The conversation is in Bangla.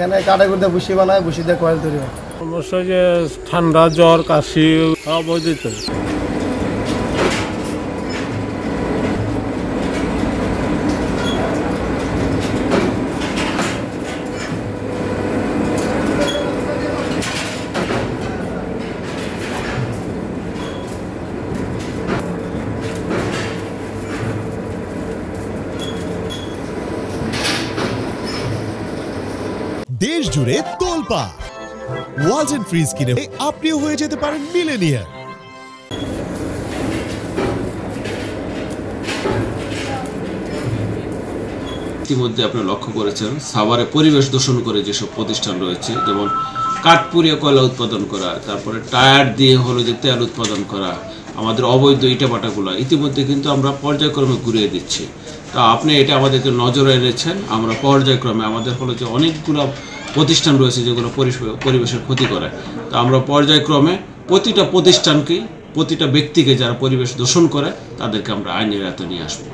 এখানে কাটাকুটি বসি বানায়, বসি দিয়ে কয়েল তৈরি হয়। সমস্যা যে ঠান্ডা, জ্বর, কাশি সব হয়ে যেত। দেশ জুড়ে তোলপা ওয়ালস এন্ড ফ্রিজ কিনে আপনিও হয়ে যেতে পারেন মিলেনিয়ার। ইতিমধ্যে আপনি লক্ষ্য করেছেন সাভারে পরিবেশ দূষণ করে যেসব প্রতিষ্ঠান রয়েছে, যেমন কাঠ পুড়িয়ে কয়লা উৎপাদন করা, তারপরে টায়ার দিয়ে হলো যে তেল উৎপাদন করা, আমাদের অবৈধ ইটাভাটাগুলো ইতিমধ্যে কিন্তু আমরা পর্যায়ক্রমে ঘুরিয়ে দিচ্ছি। তা আপনি এটা আমাদেরকে নজরে এনেছেন, আমরা পর্যায়ক্রমে আমাদের হলো যে অনেকগুলো প্রতিষ্ঠান রয়েছে যেগুলো পরিবেশের ক্ষতি করে, তা আমরা পর্যায়ক্রমে প্রতিটা প্রতিষ্ঠানকেই, প্রতিটা ব্যক্তিকে যারা পরিবেশ দূষণ করে তাদেরকে আমরা আইনের আওতায় নিয়ে আসবো।